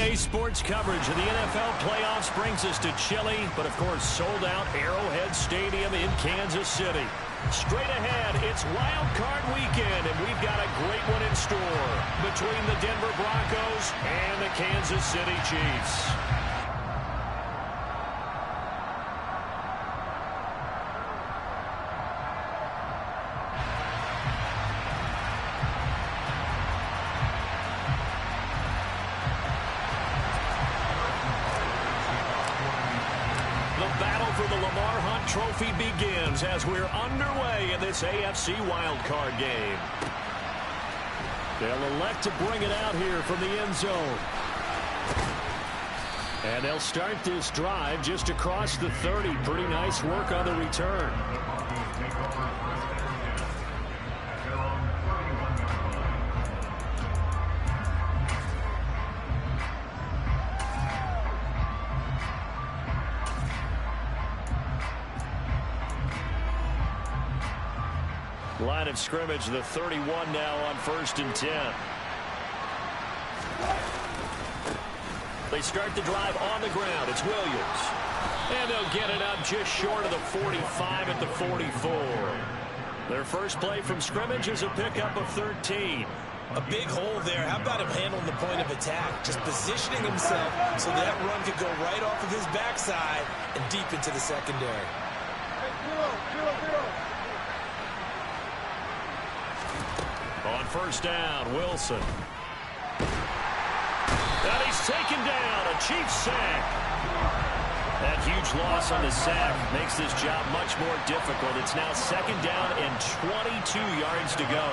Today's sports coverage of the NFL playoffs brings us to chilly, but of course sold out Arrowhead Stadium in Kansas City. Straight ahead, it's Wild Card Weekend, and we've got a great one in store between the Denver Broncos and the Kansas City Chiefs. Trophy begins as we're underway in this AFC wildcard game. They'll elect to bring it out here from the end zone. And they'll start this drive just across the 30. Pretty nice work on the return. Line of scrimmage, the 31 now on 1st and 10. They start the drive on the ground. It's Williams. And they'll get it up just short of the 45 at the 44. Their first play from scrimmage is a pickup of 13. A big hole there. How about him handling the point of attack? Just positioning himself so that run could go right off of his backside and deep into the secondary. On first down, Wilson. And he's taken down. A Chiefs sack. That huge loss on the sack makes this job much more difficult. It's now 2nd down and 22 yards to go.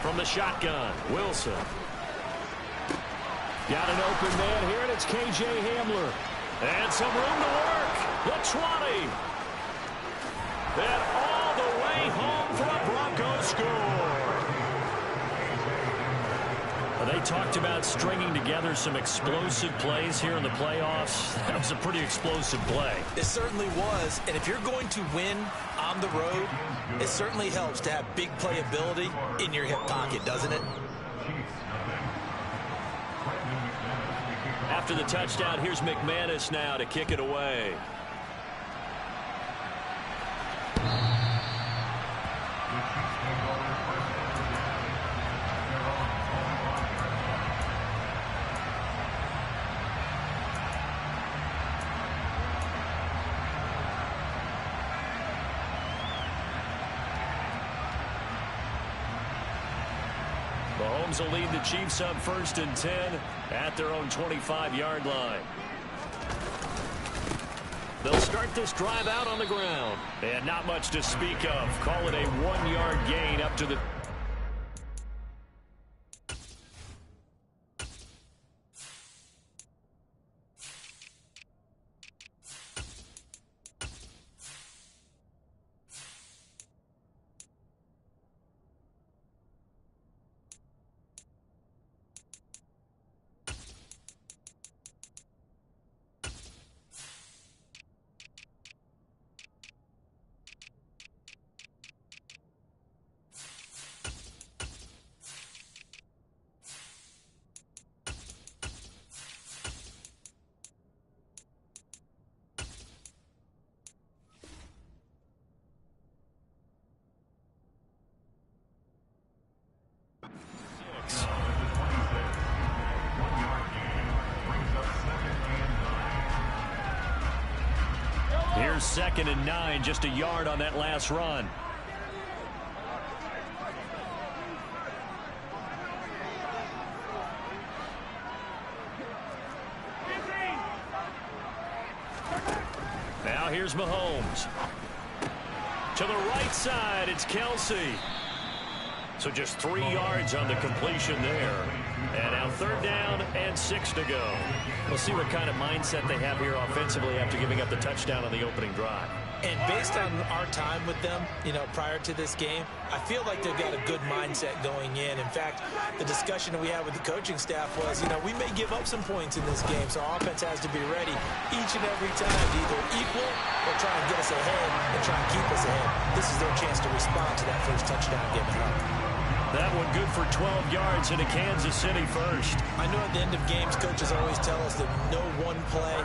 From the shotgun, Wilson. Got an open man here, and it's K.J. Hamler. And some room to work. The 20. And all the way home for a Broncos score. They talked about stringing together some explosive plays here in the playoffs. That was a pretty explosive play. It certainly was. And if you're going to win on the road, it certainly helps to have big playability in your hip pocket, doesn't it? After the touchdown, here's McManus now to kick it away. Mahomes will lead the Chiefs up 1st and 10 at their own 25-yard line. They'll start this drive out on the ground. And not much to speak of. Call it a 1-yard gain up to the... Here's 2nd and 9, just a yard on that last run. Now here's Mahomes. To the right side, it's Kelsey. So just 3 yards on the completion there. And now 3rd down and 6 to go. We'll see what kind of mindset they have here offensively after giving up the touchdown on the opening drive. And based on our time with them, prior to this game, I feel like they've got a good mindset going in. In fact, the discussion that we had with the coaching staff was, we may give up some points in this game, so our offense has to be ready each and every time to either equal or try and get us ahead and try and keep us ahead. This is their chance to respond to that first touchdown given up. That one good for 12 yards into Kansas City first. I know at the end of games, coaches always tell us that no one play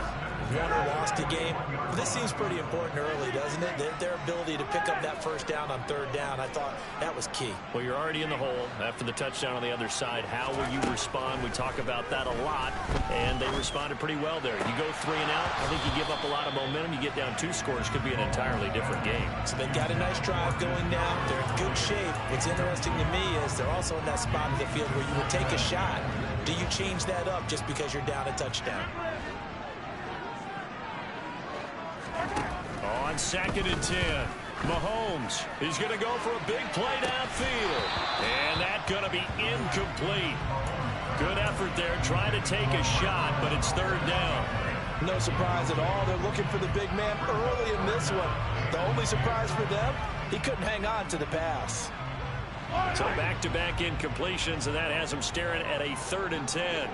won or lost a game. But this seems pretty important early, doesn't it? Their ability to pick up that first down on third down, I thought that was key. Well, you're already in the hole after the touchdown on the other side. How will you respond? We talk about that a lot, and they responded pretty well there. You go 3 and out, I think you give up a lot of momentum. You get down 2 scores, could be an entirely different game. So they got a nice drive going now. They're in good shape. What's interesting to me is they're also in that spot of the field where you would take a shot. Do you change that up just because you're down a touchdown? On 2nd and 10, Mahomes is going to go for a big play downfield. And that's going to be incomplete. Good effort there, trying to take a shot, but it's 3rd down. No surprise at all. They're looking for the big man early in this one. The only surprise for them, he couldn't hang on to the pass. So back-to-back incompletions, and that has him staring at a 3rd and 10.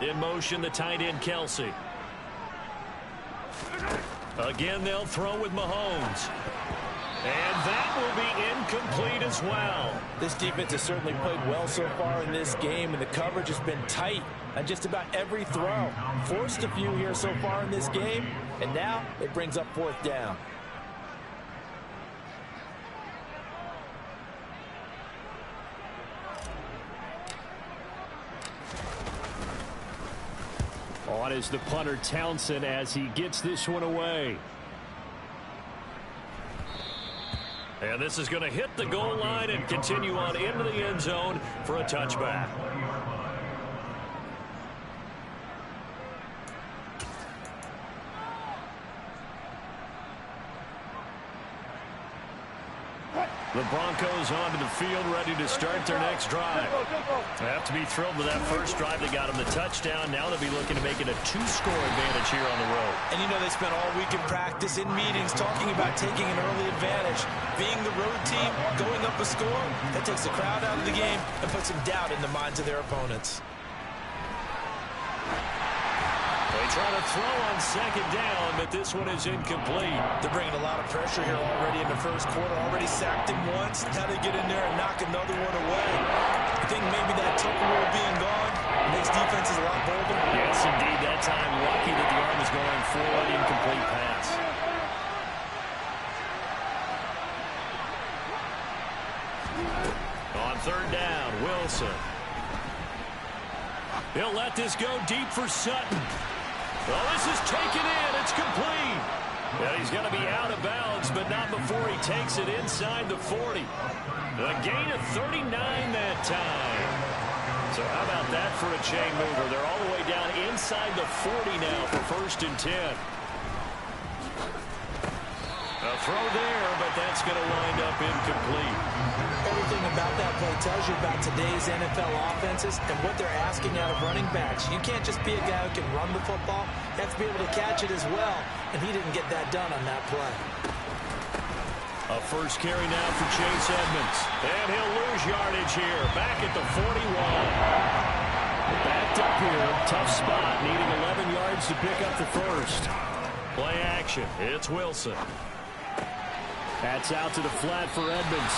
In motion, the tight end, Kelsey. Again, they'll throw with Mahomes. And that will be incomplete as well. This defense has certainly played well so far in this game, and the coverage has been tight on just about every throw. Forced a few here so far in this game, and now it brings up 4th down. On is the punter, Townsend, as he gets this one away. And this is going to hit the goal line and continue on into the end zone for a touchback. The Broncos onto the field, ready to start their next drive. They have to be thrilled with that first drive. They got them the touchdown. Now they'll be looking to make it a 2-score advantage here on the road. And they spent all week in practice, in meetings, talking about taking an early advantage. Being the road team, going up a score, that takes the crowd out of the game and puts some doubt in the minds of their opponents. They try to throw on 2nd down, but this one is incomplete. They're bringing a lot of pressure here already in the first quarter. Already sacked him once. Now they get in there and knock another one away. I think maybe that Tucker rule being gone makes defenses a lot bolder. Yes, indeed. That time, lucky that the arm is going forward. Incomplete pass. On 3rd down, Wilson. He'll let this go deep for Sutton. Well, this is taken in. It's complete. Yeah, he's going to be out of bounds, but not before he takes it inside the 40. A gain of 39 that time. So how about that for a chain mover? They're all the way down inside the 40 now for 1st and 10. A throw there, but that's going to wind up incomplete. Everything about that play tells you about today's NFL offenses and what they're asking out of running backs. You can't just be a guy who can run the football. You have to be able to catch it as well, and he didn't get that done on that play. A first carry now for Chase Edmonds. And he'll lose yardage here. Back at the 41. Backed up here. Tough spot. Needing 11 yards to pick up the first. Play action. It's Wilson. That's out to the flat for Edmonds.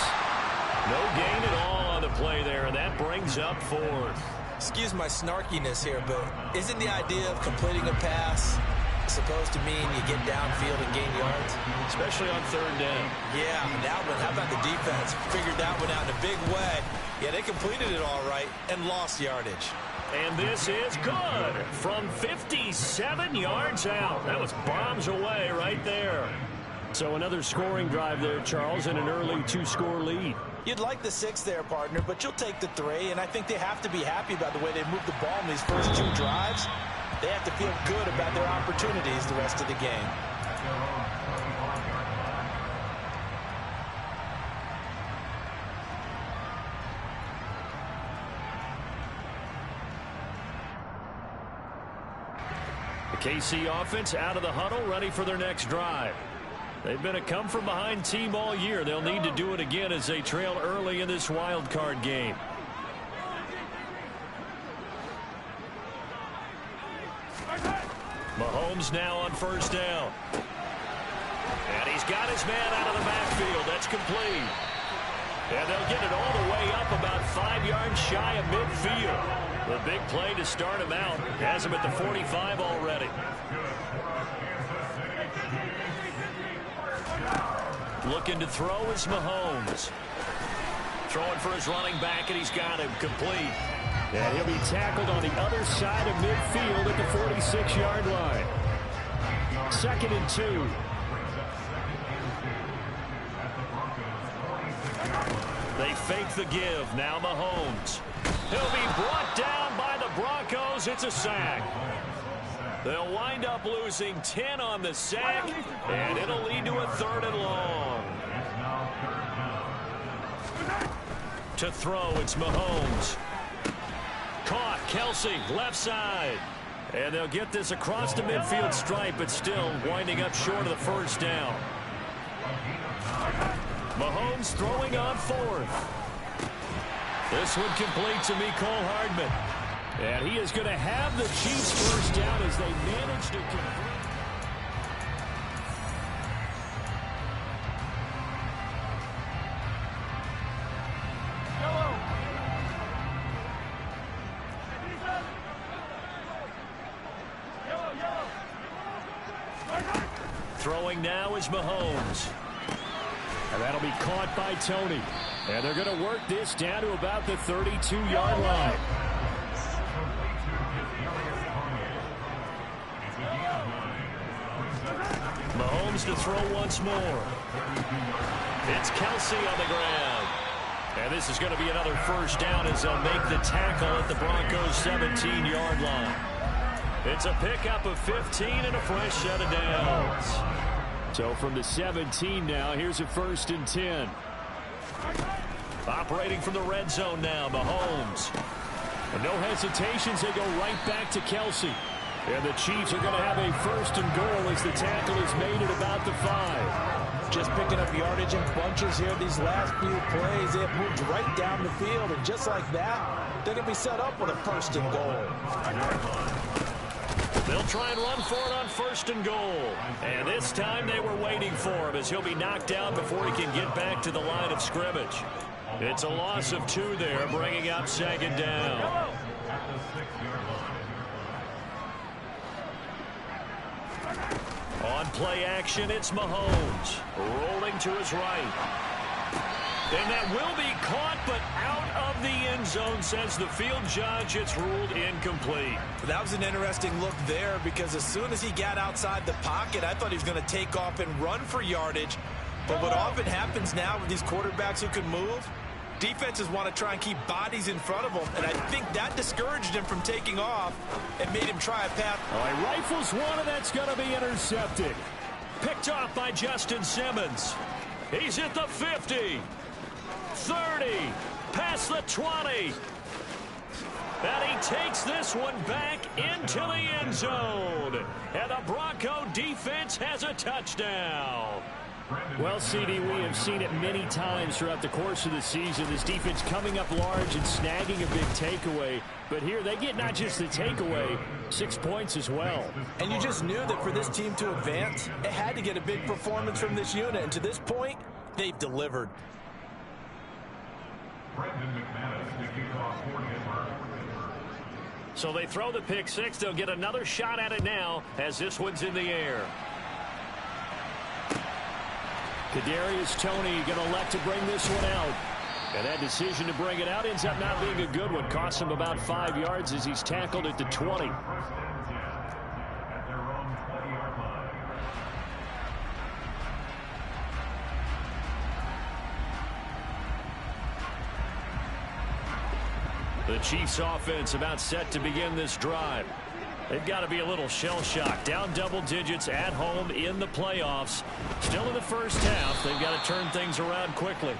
No gain at all on the play there, and that brings up 4th. Excuse my snarkiness here, but isn't the idea of completing a pass supposed to mean you get downfield and gain yards? Especially on 3rd down. Yeah, that one. How about the defense? Figured that one out in a big way. Yeah, they completed it all right and lost yardage. And this is good from 57 yards out. That was bombs away right there. So another scoring drive there, Charles, and an early 2-score lead. You'd like the 6 there, partner, but you'll take the 3, and I think they have to be happy about the way they moved the ball in these first 2 drives. They have to feel good about their opportunities the rest of the game. The KC offense out of the huddle, ready for their next drive. They've been a come-from-behind team all year. They'll need to do it again as they trail early in this wild card game. Mahomes now on first down. And he's got his man out of the backfield. That's complete. And they'll get it all the way up about 5 yards shy of midfield. The big play to start him out. Has him at the 45 already. Looking to throw is Mahomes. Throwing for his running back, and he's got him complete. And he'll be tackled on the other side of midfield at the 46-yard line. 2nd and 2. They fake the give. Now Mahomes. He'll be brought down by the Broncos. It's a sack. They'll wind up losing 10 on the sack, and it'll lead to a 3rd and long. To throw, it's Mahomes. Caught, Kelsey, left side. And they'll get this across the midfield stripe, but still winding up short of the first down. Mahomes throwing on 4th. This one complete to Mecole Hardman. And he is going to have the Chiefs first down as they manage to convert. Throwing now is Mahomes. And that'll be caught by Tony. And they're going to work this down to about the 32-yard line. Mahomes to throw once more. It's Kelsey on the ground. And this is going to be another first down as they'll make the tackle at the Broncos' 17-yard line. It's a pickup of 15 and a fresh set of downs. So from the 17 now, here's a 1st and 10. Operating from the red zone now, Mahomes. And no hesitations, they go right back to Kelsey. And the Chiefs are going to have a 1st and goal as the tackle is made at about the 5. Just picking up yardage in bunches here these last few plays. They have moved right down the field, and just like that, they're going to be set up with a 1st and goal. They'll try and run for it on 1st and goal. And this time they were waiting for him as he'll be knocked down before he can get back to the line of scrimmage. It's a loss of 2 there, bringing up 2nd down. On play action, it's Mahomes. Rolling to his right. And that will be caught, but out of the end zone, says the field judge. It's ruled incomplete. That was an interesting look there because as soon as he got outside the pocket, I thought he was going to take off and run for yardage. But what often happens now with these quarterbacks who can move, defenses want to try and keep bodies in front of them, and I think that discouraged him from taking off and made him try a pass. Oh, he rifles one, and that's going to be intercepted. Picked off by Justin Simmons. He's at the 50. 30, past the 20. And he takes this one back into the end zone. And the Bronco defense has a touchdown. Well, CD, we have seen it many times throughout the course of the season. This defense coming up large and snagging a big takeaway. But here they get not just the takeaway, 6 points as well. And you just knew that for this team to advance, it had to get a big performance from this unit. And to this point, they've delivered. So they throw the pick 6. They'll get another shot at it now as this one's in the air. Kadarius Toney going to elect to bring this one out. And that decision to bring it out ends up not being a good one. Costs him about 5 yards as he's tackled at the 20. The Chiefs offense about set to begin this drive. They've got to be a little shell-shocked. Down double digits at home in the playoffs. Still in the first half. They've got to turn things around quickly.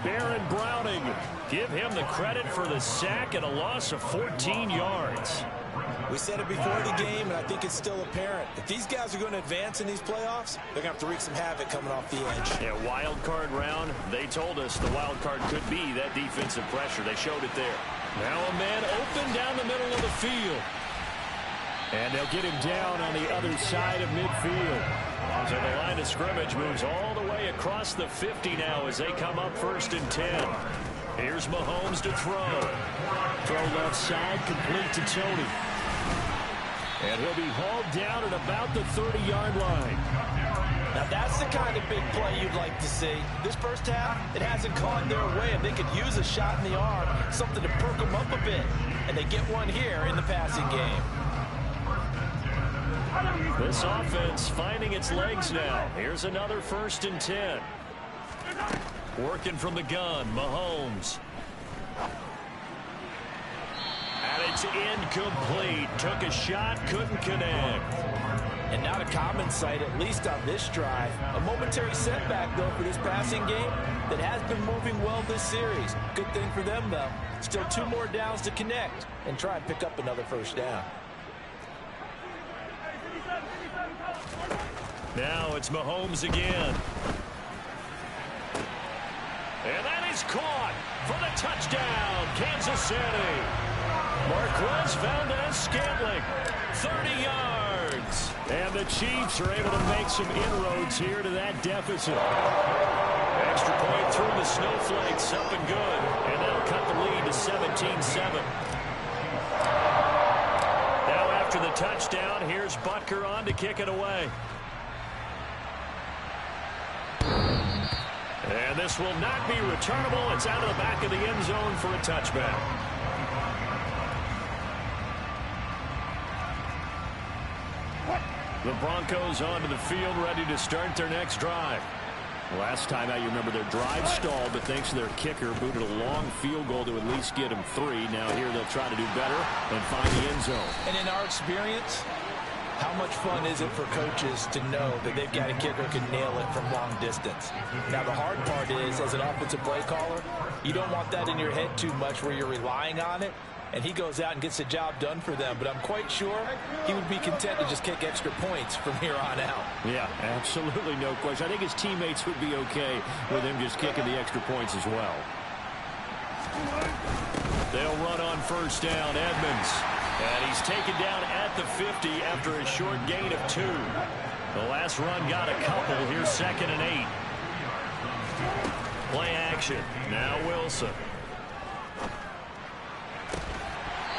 Baron Browning. Give him the credit for the sack and a loss of 14 yards. We said it before the game, and I think it's still apparent. If these guys are going to advance in these playoffs, they're going to have to wreak some havoc coming off the edge. Yeah, wild card round. They told us the wild card could be that defensive pressure. They showed it there. Now a man open down the middle of the field. And they'll get him down on the other side of midfield. So the line of scrimmage moves all the way across the 50 now as they come up 1st and 10. Here's Mahomes to throw. Throw left side, complete to Tony. And he'll be hauled down at about the 30-yard line. Now that's the kind of big play you'd like to see. This first half, it hasn't gone their way, and they could use a shot in the arm, something to perk them up a bit. And they get one here in the passing game. This offense finding its legs now. Here's another 1st and 10. Working from the gun, Mahomes. And it's incomplete. Took a shot, couldn't connect. And not a common sight, at least on this drive. A momentary setback, though, for this passing game that has been moving well this series. Good thing for them, though. Still 2 more downs to connect and try and pick up another 1st down. Now it's Mahomes again. And that is caught for the touchdown, Kansas City. Marquez Valdez-Scantling, 30 yards. And the Chiefs are able to make some inroads here to that deficit. Extra point through the snowflakes, up and good. And that'll cut the lead to 17-7. Now after the touchdown, here's Butker on to kick it away. And this will not be returnable. It's out of the back of the end zone for a touchback. The Broncos onto the field, ready to start their next drive. Last time out, you remember their drive stalled, but thanks to their kicker, booted a long field goal to at least get them 3. Now here they'll try to do better and find the end zone. And in our experience, how much fun is it for coaches to know that they've got a kicker who can nail it from long distance? Now, the hard part is, as an offensive play caller, you don't want that in your head too much where you're relying on it, and he goes out and gets the job done for them. But I'm quite sure he would be content to just kick extra points from here on out. Yeah, absolutely no question. I think his teammates would be okay with him just kicking the extra points as well. They'll run on 1st down, Edmonds. And he's taken down at the 50 after a short gain of 2. The last run got a couple. Here's 2nd and 8. Play action. Now Wilson.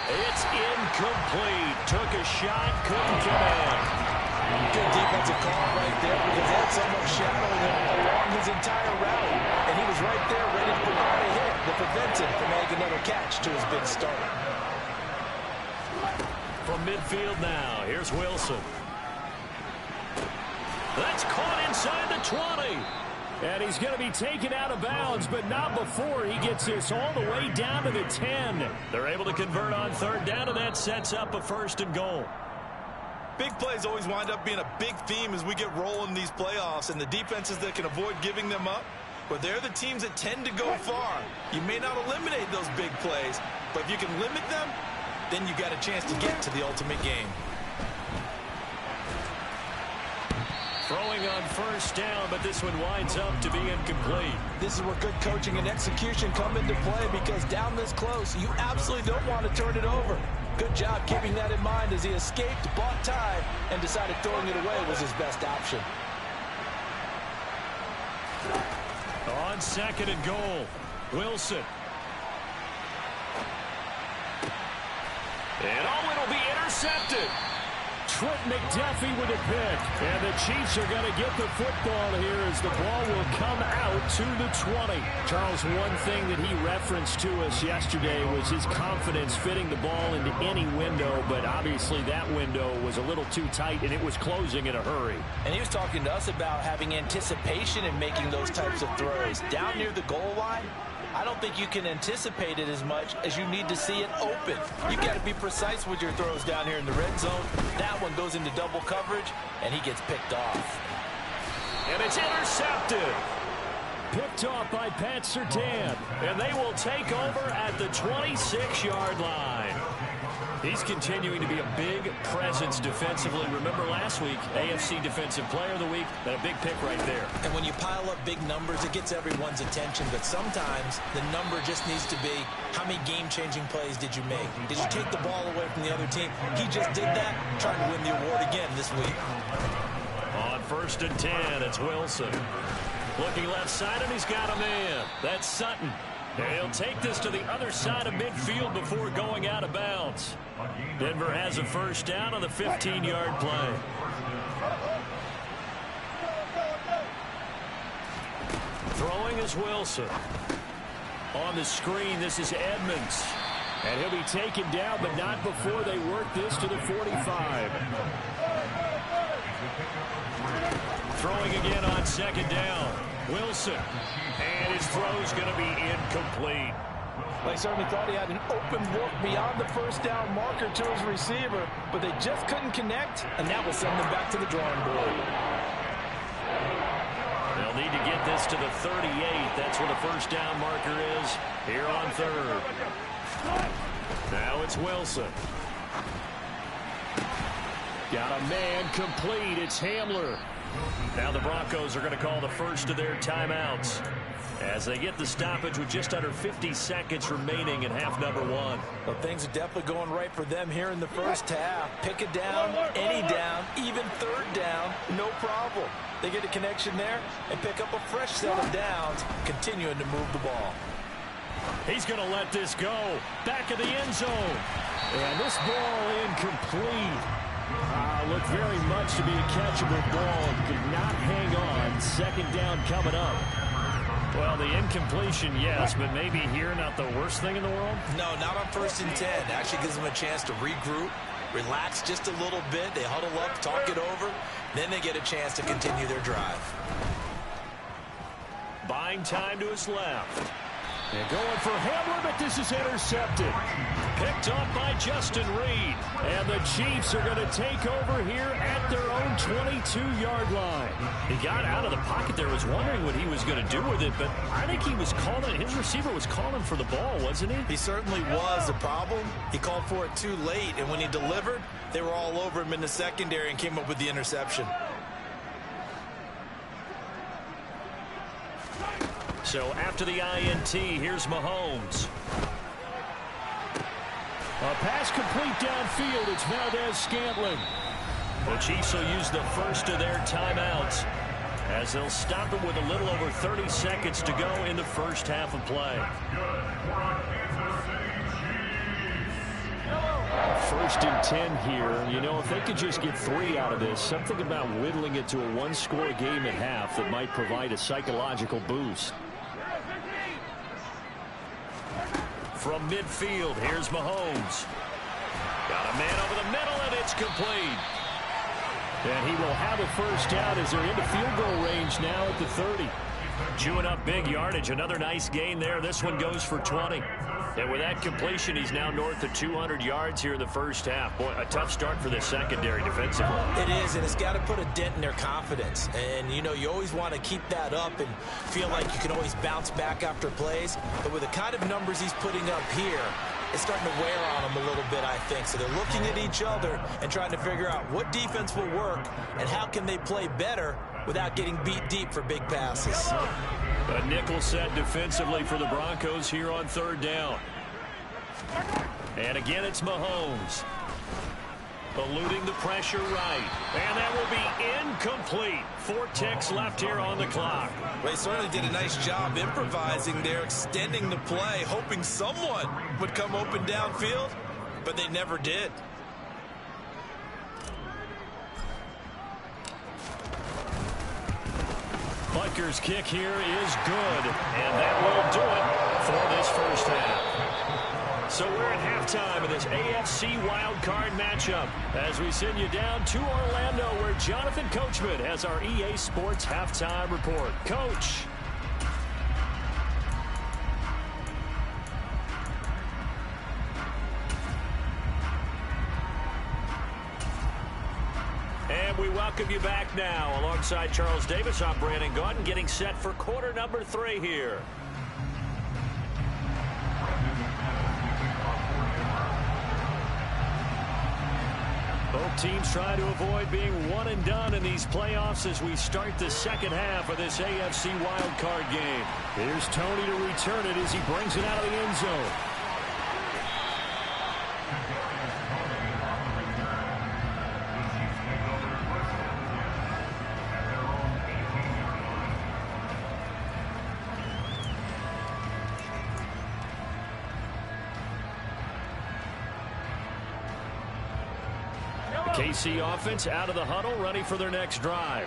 It's incomplete. Took a shot, couldn't connect. Good defensive call right there because they had someone shadowing him along his entire route. And he was right there ready to provide a hit that prevents him from making another catch to his big start. From midfield now, here's Wilson. That's caught inside the 20. And he's going to be taken out of bounds, but not before he gets this all the way down to the 10. They're able to convert on 3rd down, and that sets up a 1st and goal. Big plays always wind up being a big theme as we get rolling these playoffs, and the defenses that can avoid giving them up, but they're the teams that tend to go far. You may not eliminate those big plays, but if you can limit them, then you got a chance to get to the ultimate game. Throwing on 1st down, but this one winds up to be incomplete. This is where good coaching and execution come into play because down this close, you absolutely don't want to turn it over. Good job keeping that in mind as he escaped, bought time, and decided throwing it away was his best option. On 2nd and goal, Wilson. And it'll be intercepted. Trent McDuffie with a pick. And the Chiefs are going to get the football here as the ball will come out to the 20. Charles, one thing that he referenced to us yesterday was his confidence fitting the ball into any window, but obviously that window was a little too tight and it was closing in a hurry. And he was talking to us about having anticipation in making those types of throws. Down near the goal line, I don't think you can anticipate it as much as you need to see it open. You got to be precise with your throws down here in the red zone. That one goes into double coverage, and he gets picked off. And it's intercepted. Picked off by Pat Surtain. And they will take over at the 26-yard line. He's continuing to be a big presence defensively. Remember last week, AFC Defensive Player of the Week, and a big pick right there. And when you pile up big numbers, it gets everyone's attention. But sometimes the number just needs to be, how many game-changing plays did you make? Did you take the ball away from the other team? He just did that, trying to win the award again this week. On 1st and 10, it's Wilson. Looking left side, and he's got a man. That's Sutton. He'll take this to the other side of midfield before going out of bounds. Denver has a first down on the 15-yard play. Throwing is Wilson. On the screen, this is Edmonds. And he'll be taken down, but not before they work this to the 45. Throwing again on 2nd down. Wilson. And his throw's going to be incomplete. They certainly thought he had an open look beyond the first down marker to his receiver, but they just couldn't connect, and that will send them back to the drawing board. They'll need to get this to the 38. That's where the first down marker is here on 3rd. Now it's Wilson. Got a man complete. It's Hamler. Now the Broncos are going to call the first of their timeouts as they get the stoppage with just under 50 seconds remaining in half number 1. Well, things are definitely going right for them here in the first half. Pick a down, any down, even 3rd down, no problem. They get a connection there and pick up a fresh set of downs, continuing to move the ball. He's going to let this go. Back of the end zone. And this ball incomplete. Looked very much to be a catchable ball. Could not hang on. 2nd down coming up. Well, the incompletion, yes, but maybe here not the worst thing in the world? No, not on 1st and 10. Actually gives them a chance to regroup, relax just a little bit. They huddle up, talk it over. Then they get a chance to continue their drive. Buying time to his left. And going for Hamler, but this is intercepted. Picked up by Justin Reed. And the Chiefs are going to take over here at their own 22-yard line. He got out of the pocket there, was wondering what he was going to do with it, but I think he was calling, his receiver was calling for the ball, wasn't he? He certainly was. The problem, he called for it too late, and when he delivered, they were all over him in the secondary and came up with the interception. So after the INT, here's Mahomes. A pass complete downfield. It's Valdez-Scantling. The Chiefs will use the first of their timeouts as they'll stop it with a little over 30 seconds to go in the first half of play. 1st and 10 here. You know, if they could just get 3 out of this, something about whittling it to a one-score game at half that might provide a psychological boost. From midfield, here's Mahomes. Got a man over the middle, and it's complete. And he will have a first down as they're into field goal range now at the 30. Chewing up big yardage. Another nice gain there. This one goes for 20. And with that completion, he's now north of 200 yards here in the first half. Boy, a tough start for the secondary defensively. It is, and it's got to put a dent in their confidence. And, you know, you always want to keep that up and feel like you can always bounce back after plays. But with the kind of numbers he's putting up here, it's starting to wear on them a little bit, I think. So they're looking at each other and trying to figure out what defense will work and how can they play better without getting beat deep for big passes. A nickel set defensively for the Broncos here on 3rd down. And again, it's Mahomes. Eluding the pressure right. And that will be incomplete. 4 ticks left here on the clock. Well, they certainly did a nice job improvising there, extending the play, hoping someone would come open downfield, but they never did. Butker's kick here is good, and that will do it for this first half. So we're at halftime of this AFC wildcard matchup as we send you down to Orlando where Jonathan Coachman has our EA Sports halftime report. Coach. And we welcome you back now. Alongside Charles Davis, I'm Brandon Gaudin, getting set for quarter number 3 here. teams trying to avoid being one and done in these playoffs as we start the second half of this AFC wildcard game. Here's Tony to return it as he brings it out of the end zone. KC offense out of the huddle, ready for their next drive.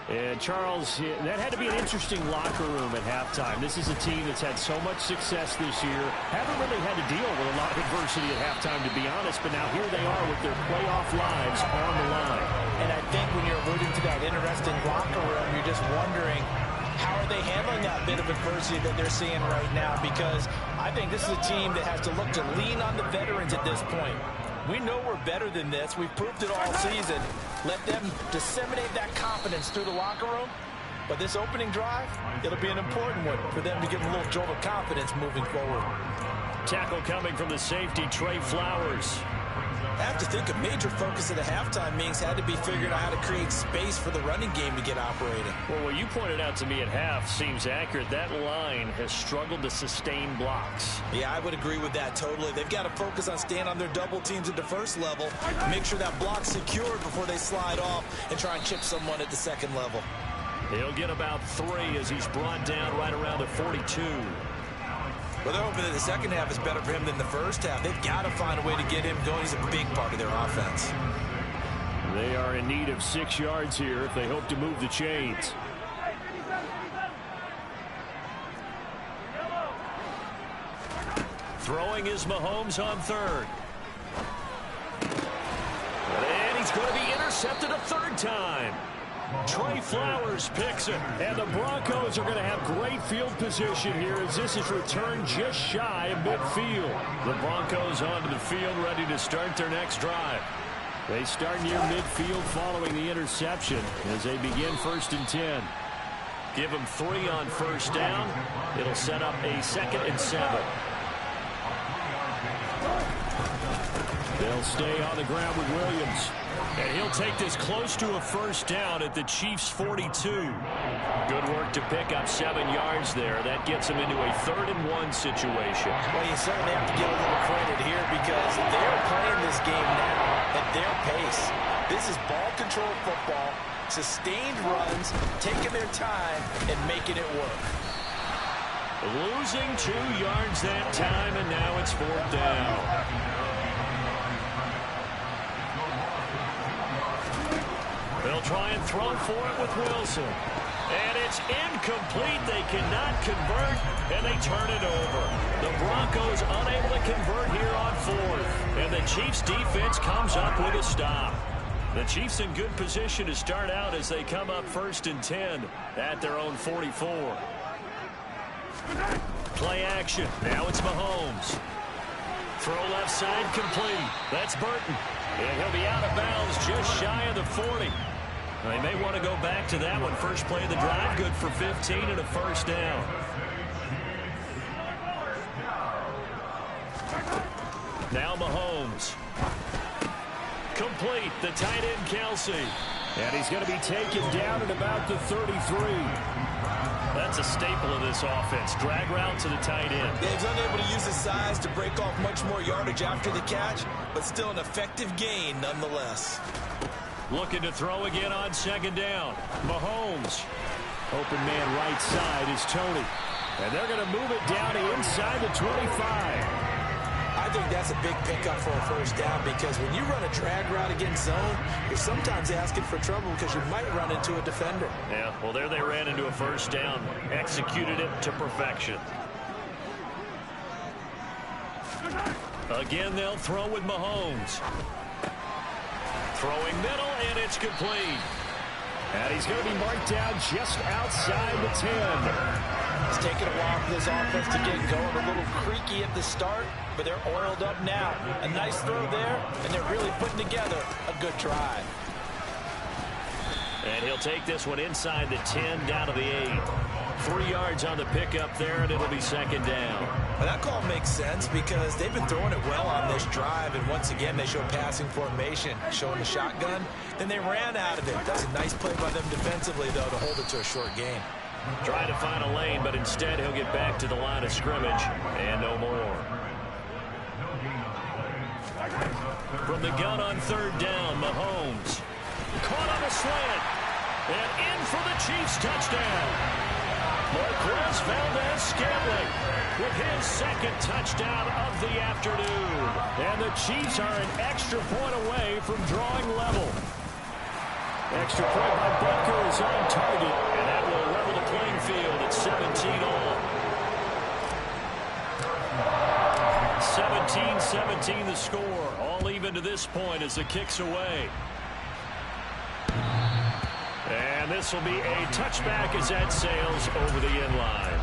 And Charles, that had to be an interesting locker room at halftime. This is a team that's had so much success this year. Haven't really had to deal with a lot of adversity at halftime, to be honest. But now here they are with their playoff lives on the line. And I think when you're alluding to that interesting locker room, you're just wondering, how are they handling that bit of adversity that they're seeing right now? Because I think this is a team that has to look to lean on the veterans at this point. We know we're better than this. We've proved it all season. Let them disseminate that confidence through the locker room. But this opening drive, it'll be an important one for them to give them a little jolt of confidence moving forward. Tackle coming from the safety, Trey Flowers. I have to think a major focus of the halftime meetings had to be figuring out how to create space for the running game to get operating. Well, what you pointed out to me at half seems accurate. That line has struggled to sustain blocks. Yeah, I would agree with that totally. They've got to focus on staying on their double teams at the first level, make sure that block's secured before they slide off and try and chip someone at the second level. He'll get about 3 as he's brought down right around the 42. Well, they're hoping that the second half is better for him than the first half. They've got to find a way to get him going. He's a big part of their offense. They are in need of 6 yards here if they hope to move the chains. Throwing is Mahomes on third. And he's going to be intercepted a third time. Trey Flowers picks it, and the Broncos are going to have great field position here as this is returned just shy of midfield. The Broncos onto the field ready to start their next drive. They start near midfield following the interception as they begin 1st and 10. Give them 3 on first down. It'll set up a 2nd and 7. They'll stay on the ground with Williams. And he'll take this close to a first down at the Chiefs' 42. Good work to pick up 7 yards there. That gets them into a 3rd and 1 situation. Well, you certainly have to give a little credit here because they're playing this game now at their pace. This is ball control football, sustained runs, taking their time and making it work. Losing 2 yards that time, and now it's 4th down. They'll try and throw for it with Wilson. And it's incomplete. They cannot convert, and they turn it over. The Broncos unable to convert here on 4th. And the Chiefs' defense comes up with a stop. The Chiefs in good position to start out as they come up 1st and 10 at their own 44. Play action. Now it's Mahomes. Throw left side complete. That's Burton. And he'll be out of bounds just shy of the 40. They may want to go back to that one. First play of the drive, good for 15 and a first down. Now Mahomes. Complete, the tight end Kelsey. And he's going to be taken down at about the 33. That's a staple of this offense. Drag route to the tight end. Yeah, he's unable to use his size to break off much more yardage after the catch, but still an effective gain nonetheless. Looking to throw again on 2nd down. Mahomes. Open man right side is Tony. And they're going to move it down to inside the 25. I think that's a big pickup for a first down because when you run a drag route against zone, you're sometimes asking for trouble because you might run into a defender. Yeah, well, there they ran into a first down. Executed it to perfection. Again, they'll throw with Mahomes. Throwing middle, and it's complete. And he's going to be marked down just outside the 10. It's taken a while for this offense to get going. A little creaky at the start, but they're oiled up now. A nice throw there, and they're really putting together a good drive. And he'll take this one inside the 10, down to the 8. 3 yards on the pickup there, and it'll be second down. Well, that call makes sense because they've been throwing it well on this drive, and once again they show passing formation, showing the shotgun. Then they ran out of it. That's a nice play by them defensively, though, to hold it to a short gain. Trying to find a lane, but instead he'll get back to the line of scrimmage and no more. From the gun on third down, Mahomes. Caught on a slant. And in for the Chiefs touchdown. Marquez Valdez-Scantling with his second touchdown of the afternoon. And the Chiefs are an extra point away from drawing level. Extra point by Butker is on target, and that will level the playing field at 17 all. 17-17 the score. All even to this point as the kick's away. And this will be a touchback as that sails over the end line.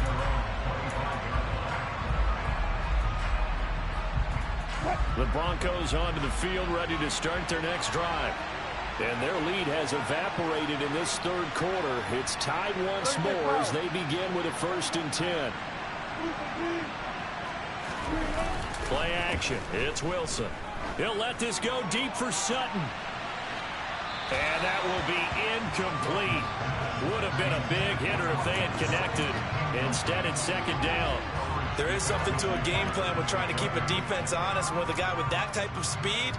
The Broncos onto the field ready to start their next drive. And their lead has evaporated in this third quarter. It's tied once more as they begin with a 1st and 10. Play action. It's Wilson. He'll let this go deep for Sutton. And that will be incomplete. Would have been a big hitter if they had connected. Instead, it's second down. There is something to a game plan with trying to keep a defense honest. With a guy with that type of speed,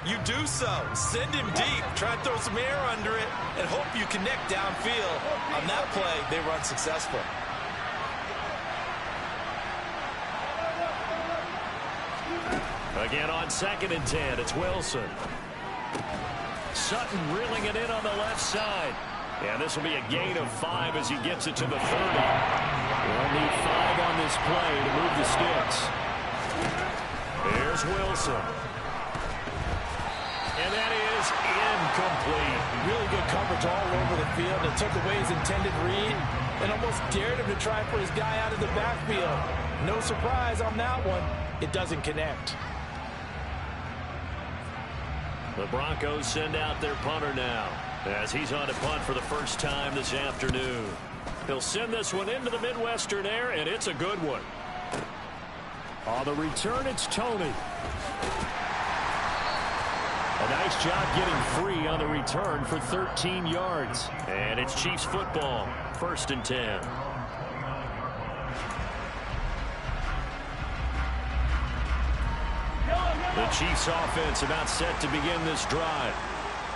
you do so. Send him deep. Try to throw some air under it and hope you connect downfield. On that play, they were unsuccessful. Again on 2nd and 10, it's Wilson. Sutton reeling it in on the left side. And this will be a gain of 5 as he gets it to the 30. They'll need 5 on this play to move the sticks. Here's Wilson. And that is incomplete. Really good coverage all over the field. It took away his intended read and almost dared him to try and put his guy out of the backfield. No surprise on that one. It doesn't connect. The Broncos send out their punter now as he's on to punt for the first time this afternoon. He'll send this one into the Midwestern air, and it's a good one. On the return, it's Tony. A nice job getting free on the return for 13 yards. And it's Chiefs football, 1st and 10. The Chiefs offense about set to begin this drive.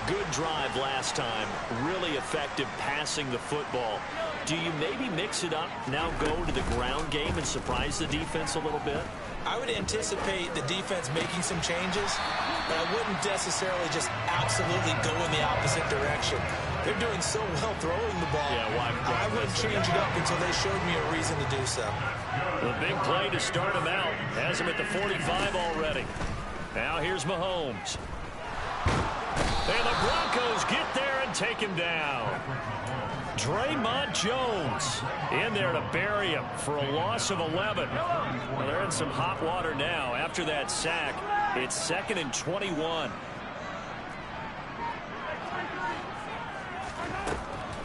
Good drive last time. Really effective passing the football. Do you maybe mix it up, now go to the ground game and surprise the defense a little bit? I would anticipate the defense making some changes, but I wouldn't necessarily just absolutely go in the opposite direction. They're doing so well throwing the ball. Yeah, why I wouldn't change it up until they showed me a reason to do so. The big play to start him out. Has him at the 45 already. Now here's Mahomes. And the Broncos get there and take him down. Draymond Jones in there to bury him for a loss of 11. Well, they're in some hot water now. After that sack, it's 2nd and 21.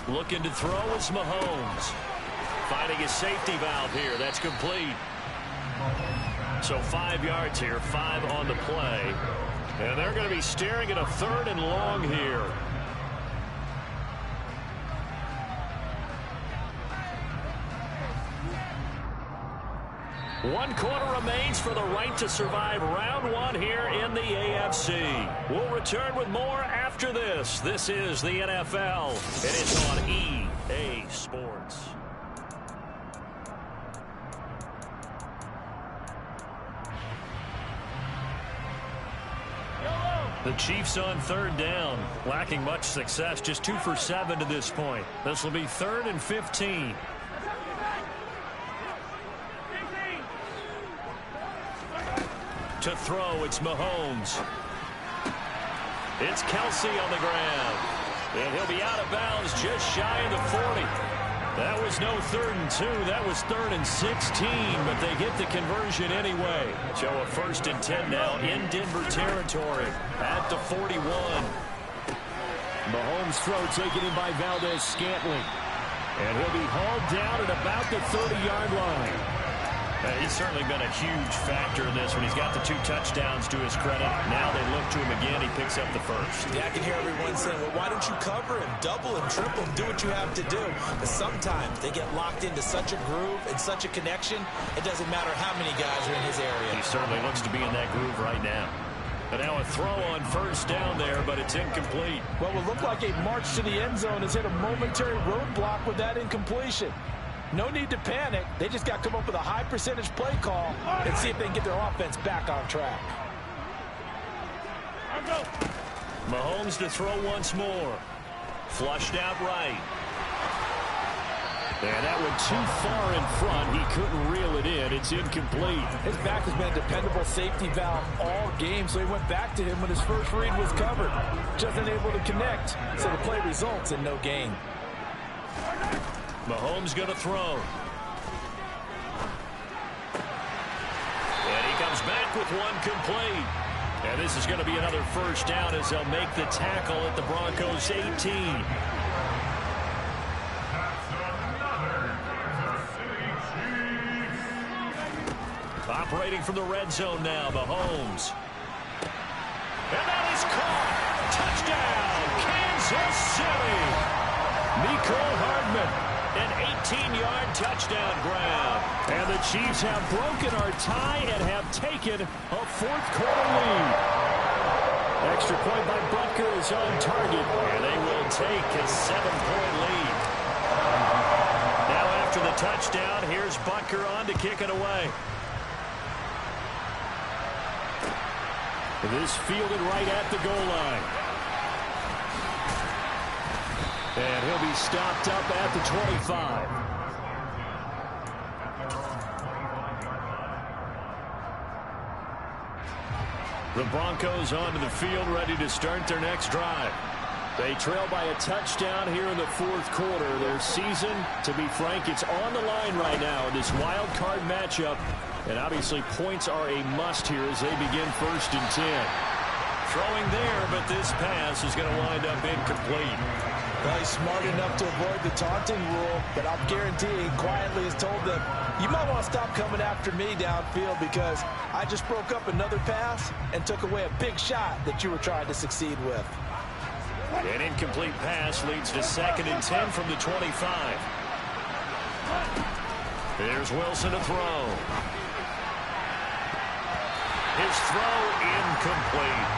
Looking to throw is Mahomes. Finding his safety valve here. That's complete. So 5 yards here, 5 on the play. And they're going to be staring at a 3rd and long here. One quarter remains for the right to survive round 1 here in the AFC. We'll return with more after this. This is the NFL, and it's on EA Sports. The Chiefs on 3rd down, lacking much success, just 2 for 7 to this point. This will be 3rd and 15. To throw, it's Mahomes. It's Kelsey on the ground. And he'll be out of bounds just shy of the 40. That was no 3rd and 2. That was 3rd and 16, but they get the conversion anyway. So a 1st and 10 now in Denver territory at the 41. Mahomes' throw taken in by Valdez-Scantling. And he'll be hauled down at about the 30-yard line. He's certainly been a huge factor in this when he's got the 2 touchdowns to his credit. Now they look to him again. He picks up the first. Yeah, I can hear everyone saying, well, why don't you cover him, double him, triple him, do what you have to do. But sometimes they get locked into such a groove and such a connection, it doesn't matter how many guys are in his area. He certainly looks to be in that groove right now. And now a throw on first down there, but it's incomplete. What will look like a march to the end zone has hit a momentary roadblock with that incompletion. No need to panic. They just got to come up with a high percentage play call and see if they can get their offense back on track. Mahomes to throw once more. Flushed out right. And that went too far in front. He couldn't reel it in. It's incomplete. His back has been a dependable safety valve all game, so he went back to him when his first read was covered. Just unable to connect, so the play results in no gain. Mahomes going to throw. And he comes back with one complete. And this is going to be another first down as they'll make the tackle at the Broncos 18. Operating from the red zone now, Mahomes. And that is caught. Touchdown, Kansas City. Mecole Hardman. An 18-yard touchdown grab. And the Chiefs have broken our tie and have taken a fourth-quarter lead. Extra point by Butker is on target, and they will take a 7-point lead. Now after the touchdown, here's Butker on to kick it away. This fielded right at the goal line. And he'll be stopped up at the 25. The Broncos onto the field, ready to start their next drive. They trail by a touchdown here in the fourth quarter. Their season, to be frank, it's on the line right now in this wild card matchup. And obviously points are a must here as they begin 1st and 10. Throwing there, but this pass is going to wind up incomplete. Well, he's smart enough to avoid the taunting rule, but I'll guarantee he quietly has told them, you might want to stop coming after me downfield because I just broke up another pass and took away a big shot that you were trying to succeed with. An incomplete pass leads to 2nd and 10 from the 25. There's Wilson to throw. His throw incomplete.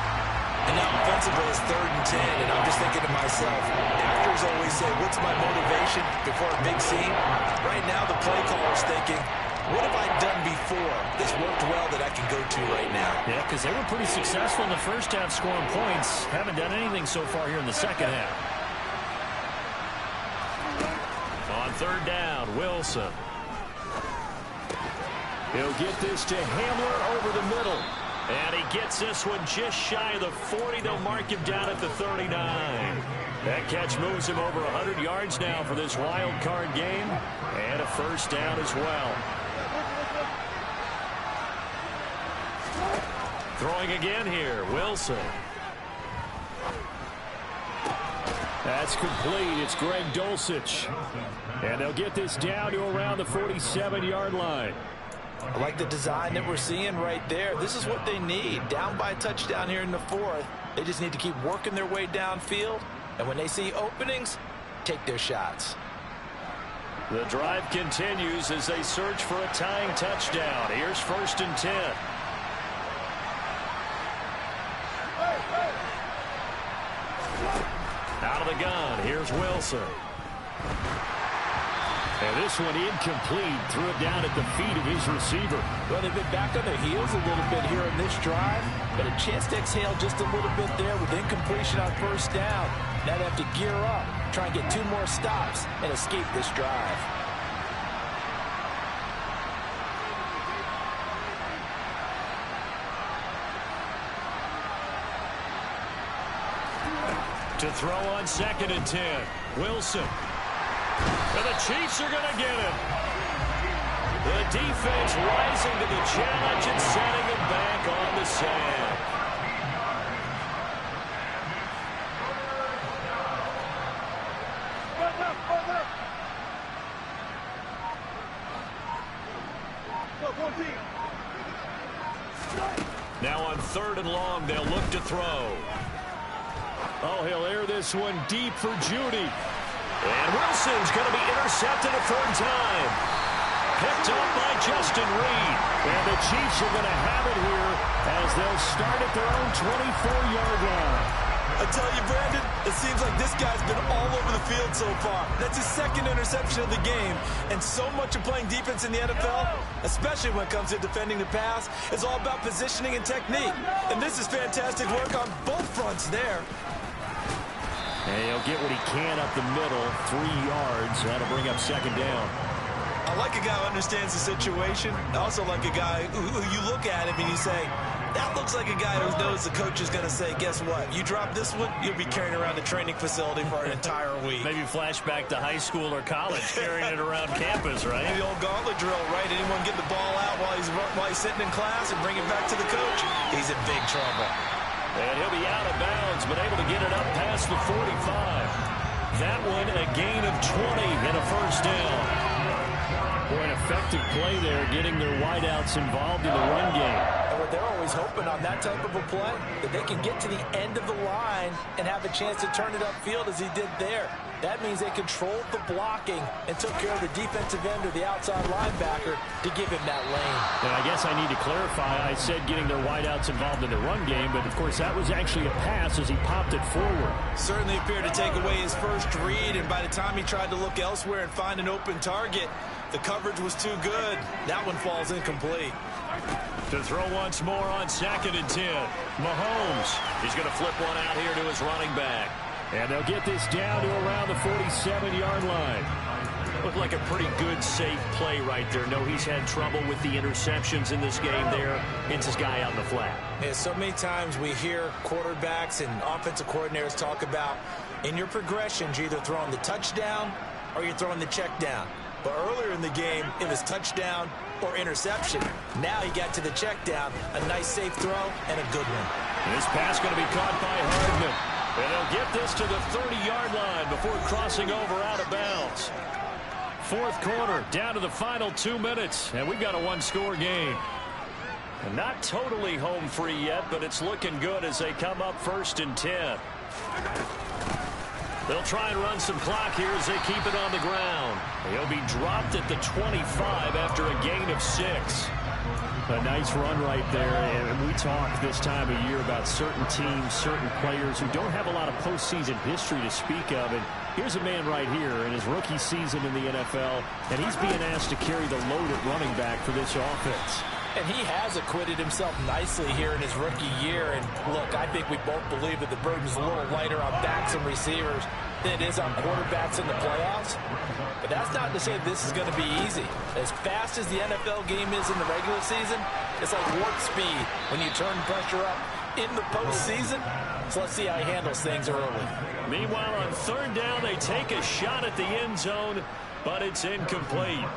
And now offensively it's 3rd and 10, and I'm just thinking to myself, actors always say, what's my motivation before a big scene? Right now the play caller's thinking, what have I done before? This worked well that I can go to right now. Yeah, because they were pretty successful in the first half scoring points. Haven't done anything so far here in the second half. On 3rd down, Wilson. He'll get this to Hamler over the middle. And he gets this one just shy of the 40. They'll mark him down at the 39. That catch moves him over 100 yards now for this wild card game. And a first down as well. Throwing again here, Wilson. That's complete. It's Greg Dulcich. And they'll get this down to around the 47-yard line. I like the design that we're seeing right there. This is what they need. Down by a touchdown here in the 4th. They just need to keep working their way downfield. And when they see openings, take their shots. The drive continues as they search for a tying touchdown. Here's 1st and 10. Out of the gun, here's Wilson. And this one incomplete. Threw it down at the feet of his receiver. Well, they've been back on their heels a little bit here in this drive, but a chance to exhale just a little bit there with incompletion on 1st down. Now they have to gear up, try and get 2 more stops, and escape this drive. To throw on 2nd and 10. Wilson. And the Chiefs are going to get him. The defense rising to the challenge and setting him back on the sand. Now on 3rd and long, they'll look to throw. Oh, he'll air this one deep for Judy. And Wilson's going to be intercepted a 3rd time. Picked up by Justin Reed. And the Chiefs are going to have it here as they'll start at their own 24-yard line. I tell you, Brandon, it seems like this guy's been all over the field so far. That's his 2nd interception of the game. And so much of playing defense in the NFL, especially when it comes to defending the pass, is all about positioning and technique. And this is fantastic work on both fronts there. And he'll get what he can up the middle, 3 yards. That'll bring up 2nd down. I like a guy who understands the situation. I also like a guy who you look at him and you say, that looks like a guy who knows the coach is going to say, guess what? You drop this one, you'll be carrying around the training facility for an entire week. Maybe flashback to high school or college, carrying it around campus, right? Maybe the old gauntlet drill, right? Anyone get the ball out while he's sitting in class and bring it back to the coach? He's in big trouble. And he'll be out of bounds, but able to get it up past the 45. That one a gain of 20 and a 1st down. Boy, an effective play there, getting their wideouts involved in the run game. And what they're always hoping on that type of a play, that they can get to the end of the line and have a chance to turn it upfield as he did there. That means they controlled the blocking and took care of the defensive end or the outside linebacker to give him that lane. And I guess I need to clarify, I said getting their wideouts involved in the run game, but of course that was actually a pass as he popped it forward. Certainly appeared to take away his first read, and by the time he tried to look elsewhere and find an open target, the coverage was too good. That one falls incomplete. To throw once more on 2nd and 10. Mahomes, he's going to flip one out here to his running back. And they'll get this down to around the 47-yard line. Looked like a pretty good, safe play right there. No, he's had trouble with the interceptions in this game there. It's his guy out in the flat. Yeah, so many times we hear quarterbacks and offensive coordinators talk about, in your progressions, you're either throwing the touchdown or you're throwing the check down. But earlier in the game, it was touchdown or interception. Now he got to the check down, a nice safe throw, and a good one. And this pass going to be caught by Hardman. And they'll get this to the 30-yard line before crossing over out of bounds. 4th quarter, down to the final 2 minutes, and we've got a 1-score game. And not totally home free yet, but it's looking good as they come up 1st and 10. They'll try and run some clock here as they keep it on the ground. He'll be dropped at the 25 after a gain of 6. A nice run right there, and we talk this time of year about certain teams, certain players who don't have a lot of postseason history to speak of. And here's a man right here in his rookie season in the NFL, and he's being asked to carry the load at running back for this offense. And he has acquitted himself nicely here in his rookie year. And look, I think we both believe that the burden's a little lighter on backs and receivers than it is on quarterbacks in the playoffs. But that's not to say this is going to be easy. As fast as the NFL game is in the regular season, it's like warp speed when you turn pressure up in the postseason. So let's see how he handles things early. Meanwhile, on 3rd down, they take a shot at the end zone, but it's incomplete.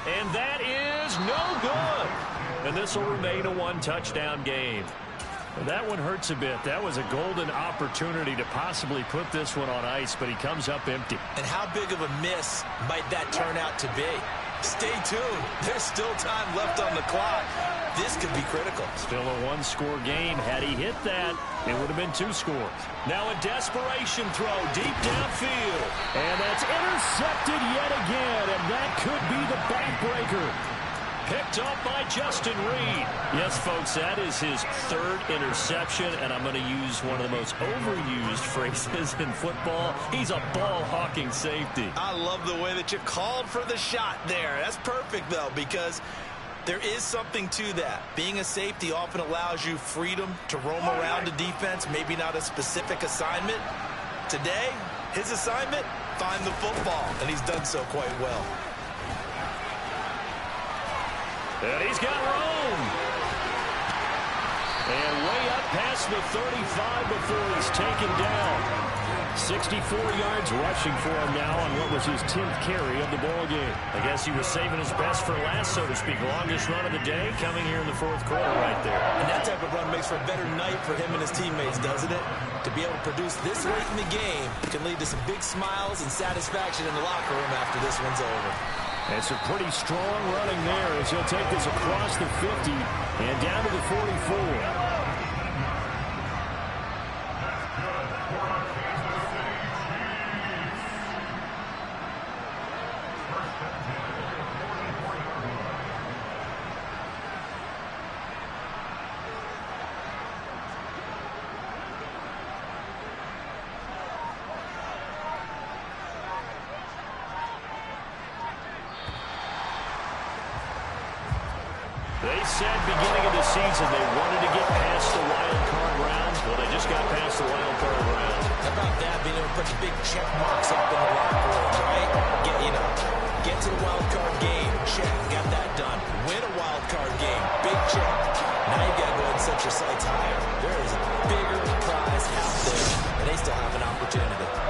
And that is no good. And this will remain a 1-touchdown game. Well, that one hurts a bit. That was a golden opportunity to possibly put this one on ice, but he comes up empty. And how big of a miss might that turn out to be? Stay tuned. There's still time left on the clock. This could be critical. Still a 1-score game. Had he hit that, it would have been 2 scores. Now a desperation throw deep downfield. And that's intercepted yet again, and that could be the backbreaker. Picked up by Justin Reed. Yes, folks, that is his 3rd interception, and I'm going to use one of the most overused phrases in football. He's a ball-hawking safety. I love the way that you called for the shot there. That's perfect, though, because there is something to that. Being a safety often allows you freedom to roam around a defense, maybe not a specific assignment. Today, his assignment, find the football, and he's done so quite well. And he's got room. And way up past the 35 before he's taken down. 64 yards rushing for him now on what was his 10th carry of the ball game. I guess he was saving his best for last, so to speak. Longest run of the day coming here in the fourth quarter right there. And that type of run makes for a better night for him and his teammates, doesn't it? To be able to produce this late in the game can lead to some big smiles and satisfaction in the locker room after this one's over. And some pretty strong running there as he'll take this across the 50 and down to the 44. They said beginning of the season they wanted to get past the wild card round. Well, they just got past the wild card round. How about that, being able to put the big check marks up in the locker room, right? Get to the wild card game, check, got that done. Win a wild card game, big check. Now you got to go ahead and set your sights higher. There is a bigger prize out there, and they still have an opportunity.